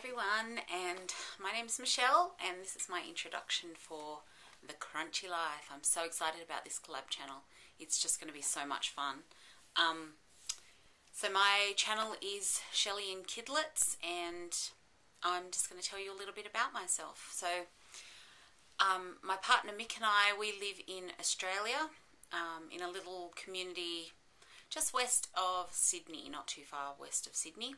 everyone, and my name's Michelle, and this is my introduction for TheCrunchyLife. I'm so excited about this collab channel. It's just going to be so much fun. So my channel is ShellyNkidlets, and I'm just going to tell you a little bit about myself. So my partner Mick and I, we live in Australia, in a little community just west of Sydney, not too far west of Sydney.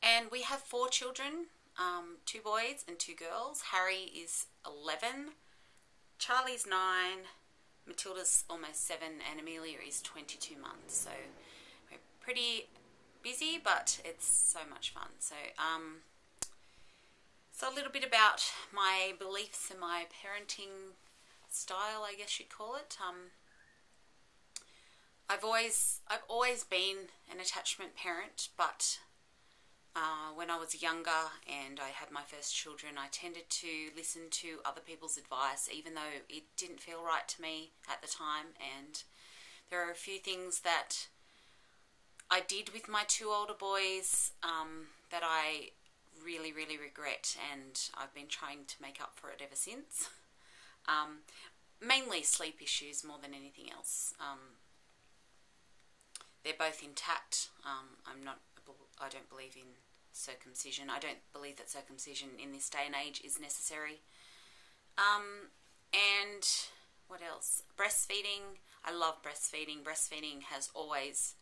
And we have 4 children, 2 boys and 2 girls. Harry is 11, Charlie's 9, Matilda's almost 7, and Amelia is 22 months. So we're pretty busy, but it's so much fun. So, so a little bit about my beliefs and my parenting style, I guess you'd call it. I've always been an attachment parent, but when I was younger and I had my first children, I tended to listen to other people's advice, even though it didn't feel right to me at the time. And there are a few things that I did with my 2 older boys that I really, really regret, and I've been trying to make up for it ever since. Mainly sleep issues more than anything else. They're both intact. I don't believe in circumcision. I don't believe that circumcision in this day and age is necessary. And what else? Breastfeeding. I love breastfeeding. Breastfeeding has always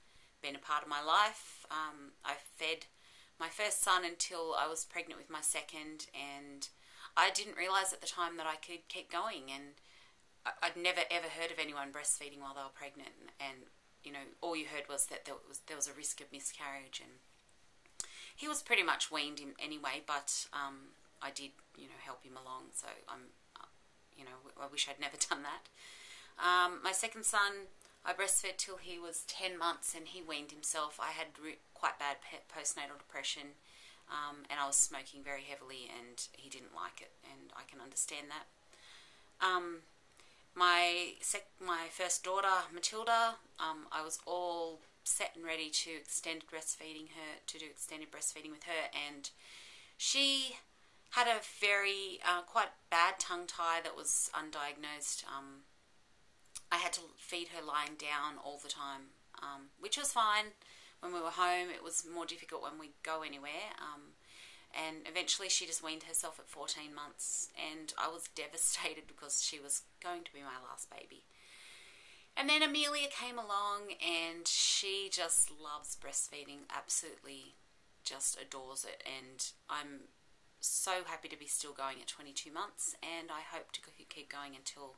been a part of my life. I fed my first son until I was pregnant with my second, and I didn't realise at the time that I could keep going. And I'd never ever heard of anyone breastfeeding while they were pregnant, and you know, all you heard was that there was a risk of miscarriage, and he was pretty much weaned in anyway, but I did, help him along. So I wish I'd never done that. My second son, I breastfed till he was 10 months, and he weaned himself. I had quite bad postnatal depression, and I was smoking very heavily, and he didn't like it, and I can understand that. My first daughter, Matilda, I was all set and ready to do extended breastfeeding with her, and she had a very quite bad tongue tie that was undiagnosed. I had to feed her lying down all the time, which was fine when we were home. It was more difficult when we go anywhere. And eventually she just weaned herself at 14 months, and I was devastated because she was going to be my last baby. And then Amelia came along, and she just loves breastfeeding, absolutely just adores it, and I'm so happy to be still going at 22 months, and I hope to keep going until,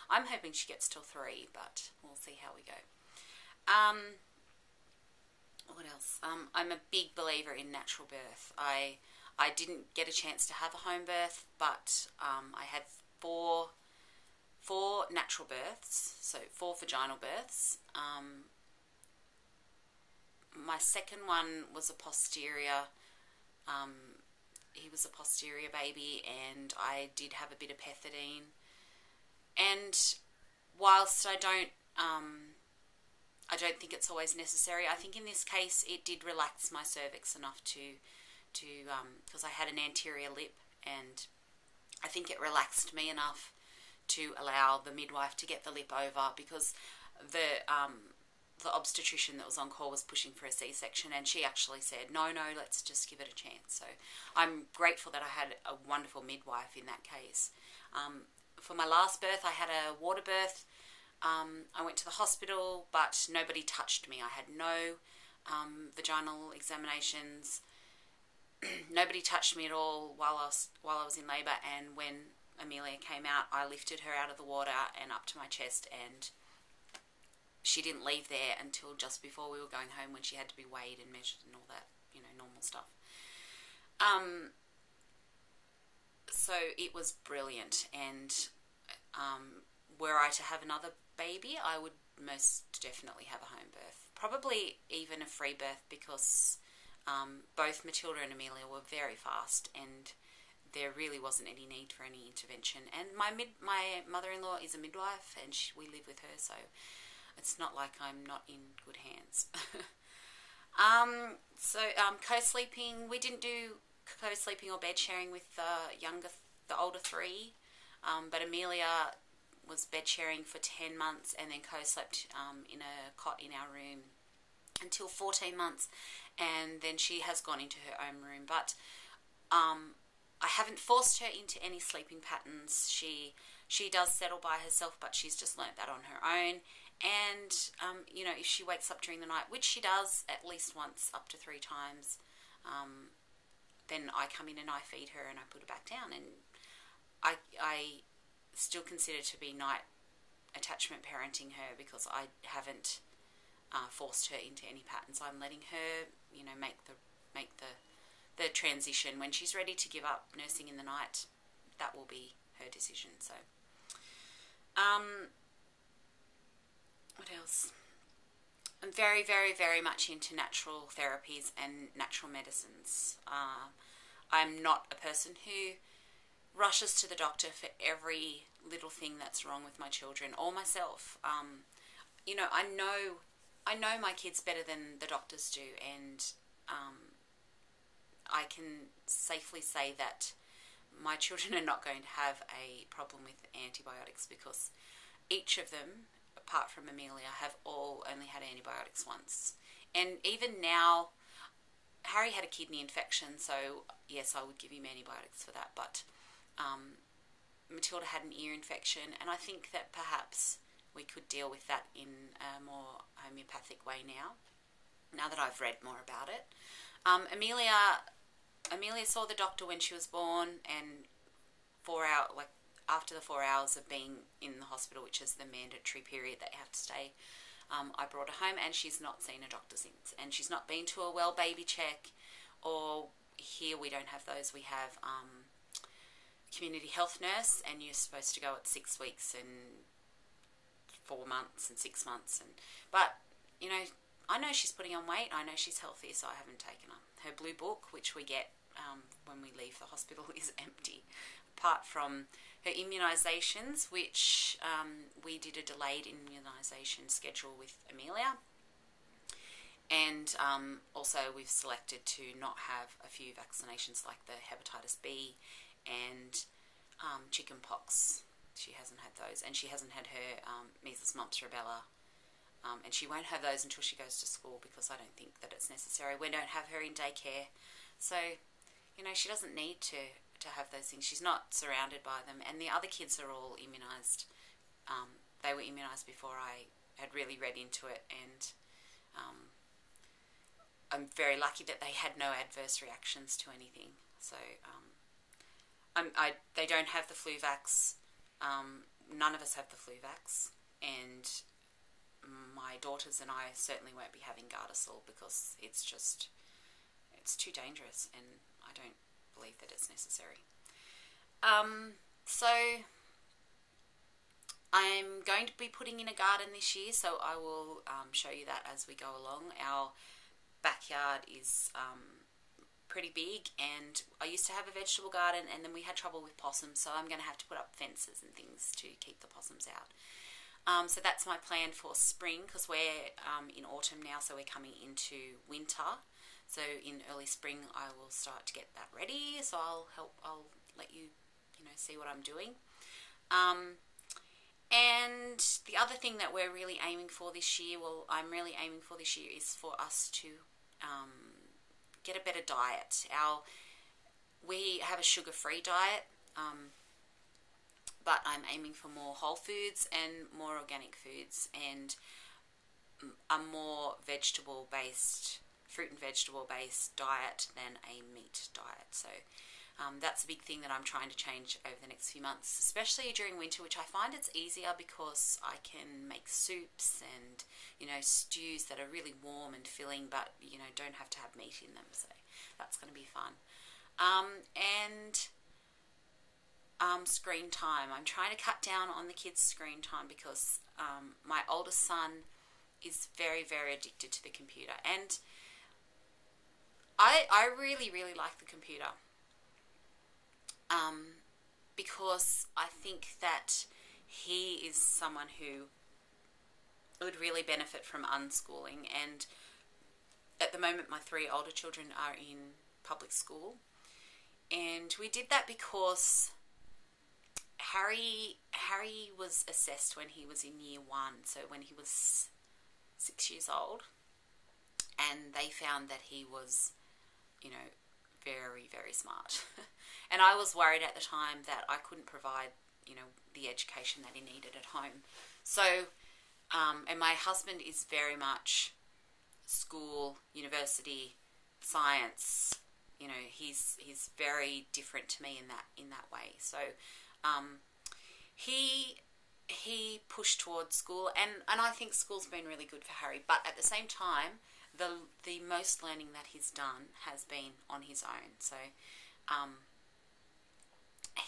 I'm hoping she gets till 3, but we'll see how we go. What else? I'm a big believer in natural birth. I didn't get a chance to have a home birth, but I had 4 natural births, so 4 vaginal births. My second one was a posterior. He was a posterior baby, and I did have a bit of pethidine. And whilst I don't think it's always necessary, I think in this case it did relax my cervix enough to because I had an anterior lip, and I think it relaxed me enough to allow the midwife to get the lip over, because the obstetrician that was on call was pushing for a C-section, and she actually said, no, let's just give it a chance. So I'm grateful that I had a wonderful midwife in that case. For my last birth, I had a water birth. I went to the hospital, but nobody touched me. I had no vaginal examinations. Nobody touched me at all while I was in labour, and when Amelia came out, I lifted her out of the water and up to my chest, and she didn't leave there until just before we were going home, when she had to be weighed and measured and all that, normal stuff. So it was brilliant, and were I to have another baby, I would most definitely have a home birth, probably even a free birth, because both Matilda and Amelia were very fast, and there really wasn't any need for any intervention. And my mother-in-law is a midwife, and we live with her, so it's not like I'm not in good hands. Co-sleeping, we didn't do co-sleeping or bed sharing with the older three, but Amelia was bed sharing for 10 months and then co-slept in a cot in our room until 14 months, and then she has gone into her own room. But I haven't forced her into any sleeping patterns. She does settle by herself, but she's just learnt that on her own. And, if she wakes up during the night, which she does at least once, up to 3 times, then I come in and I feed her and I put her back down. And I still consider to be night attachment parenting her, because I haven't forced her into any patterns. I'm letting her, make the transition. When she's ready to give up nursing in the night, that will be her decision. So, what else? I'm very, very, very much into natural therapies and natural medicines. I'm not a person who rushes to the doctor for every little thing that's wrong with my children or myself. I know my kids better than the doctors do, and I can safely say that my children are not going to have a problem with antibiotics, because each of them, apart from Amelia, have all only had antibiotics once. And even now, Harry had a kidney infection, so yes, I would give him antibiotics for that. But Matilda had an ear infection, and I think that perhaps we could deal with that in a more homeopathic way now that I've read more about it. Amelia saw the doctor when she was born, and after the 4 hours of being in the hospital, which is the mandatory period that you have to stay, I brought her home, and she's not seen a doctor since. And she's not been to a well baby check, or here we don't have those. We have community health nurse, and you're supposed to go at 6 weeks and 4 months and 6 months. But I know she's putting on weight. I know she's healthy, so I haven't taken her. Her blue book, which we get when we leave the hospital, is empty, apart from her immunisations, which we did a delayed immunisation schedule with Amelia. And also we've selected to not have a few vaccinations like the hepatitis B and chicken pox. She hasn't had those, and she hasn't had her measles, mumps, rubella. And she won't have those until she goes to school, because I don't think that it's necessary. We don't have her in daycare. So, she doesn't need to have those things. She's not surrounded by them. And the other kids are all immunised. They were immunised before I had really read into it. And I'm very lucky that they had no adverse reactions to anything. So they don't have the flu vax. None of us have the flu vax. And my daughters and I certainly won't be having Gardasil, because it's too dangerous, and I don't believe that it's necessary. So I'm going to be putting in a garden this year, so I will show you that as we go along. Our backyard is pretty big, and I used to have a vegetable garden, and then we had trouble with possums, so I'm going to have to put up fences and things to keep the possums out. So that's my plan for spring, because we're in autumn now, so we're coming into winter. So in early spring, I will start to get that ready. So I'll let you, see what I'm doing. And the other thing that we're really aiming for this year, I'm really aiming for this year, is for us to get a better diet. We have a sugar-free diet. But I'm aiming for more whole foods and more organic foods, and a more fruit and vegetable-based diet than a meat diet. So that's a big thing that I'm trying to change over the next few months, especially during winter, which I find it's easier because I can make soups and, stews that are really warm and filling, but, don't have to have meat in them. So that's going to be fun. Screen time. I'm trying to cut down on the kids' screen time, because my oldest son is very, very addicted to the computer. And I really, really like the computer, because I think that he is someone who would really benefit from unschooling. And at the moment my 3 older children are in public school, and we did that because Harry was assessed when he was in year 1, so when he was 6 years old, and they found that he was, you know, very, very smart. And I was worried at the time that I couldn't provide, you know, the education that he needed at home. So, and my husband is very much school, university, science. You know, he's very different to me in that way. So, he pushed towards school, and I think school's been really good for Harry. But at the same time, the most learning that he's done has been on his own. So,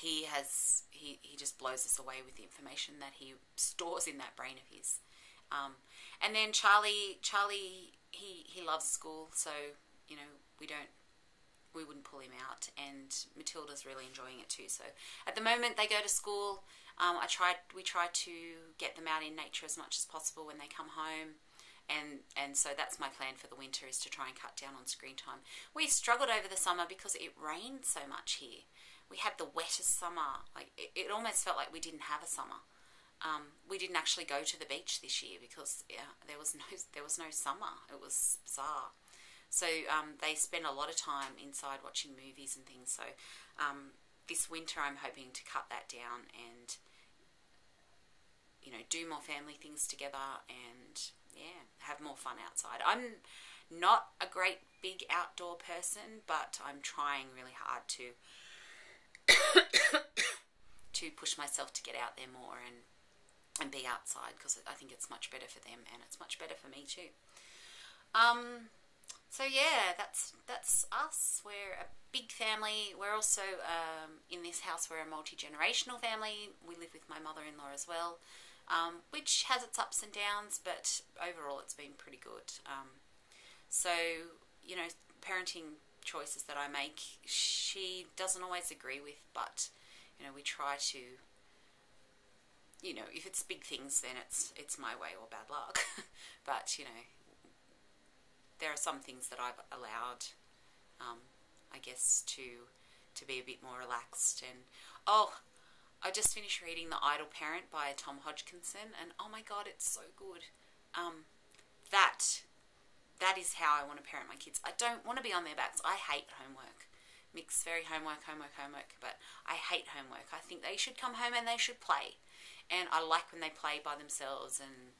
he just blows us away with the information that he stores in that brain of his. And then Charlie, he loves school, so, you know, we wouldn't pull him out, and Matilda's really enjoying it too. So at the moment they go to school. We try to get them out in nature as much as possible when they come home, and so that's my plan for the winter, is to try and cut down on screen time. We struggled over the summer because it rained so much here. We had the wettest summer. Like it almost felt like we didn't have a summer. We didn't actually go to the beach this year because there was no summer. It was bizarre. So they spend a lot of time inside watching movies and things. So this winter I'm hoping to cut that down and, you know, do more family things together and, yeah, have more fun outside. I'm not a great big outdoor person, but I'm trying really hard to push myself to get out there more and be outside, because I think it's much better for them and it's much better for me too. So yeah, that's us. We're a big family. We're also, in this house, we're a multi-generational family. We live with my mother-in-law as well, which has its ups and downs, but overall it's been pretty good. So, you know, parenting choices that I make, she doesn't always agree with, but, you know, we try to, you know, if it's big things, then it's my way or bad luck. But, you know, there are some things that I've allowed, I guess, to be a bit more relaxed. And, I just finished reading The Idle Parent by Tom Hodgkinson, and oh my God, it's so good. That is how I want to parent my kids. I don't want to be on their backs. I hate homework. Mick's very homework, but I hate homework. I think they should come home and they should play. And I like when they play by themselves, and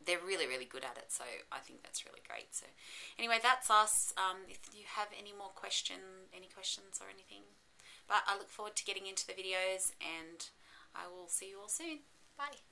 they're really, really good at it. So I think that's really great. So anyway, that's us. If you have any questions or anything. But I look forward to getting into the videos, and I will see you all soon. Bye.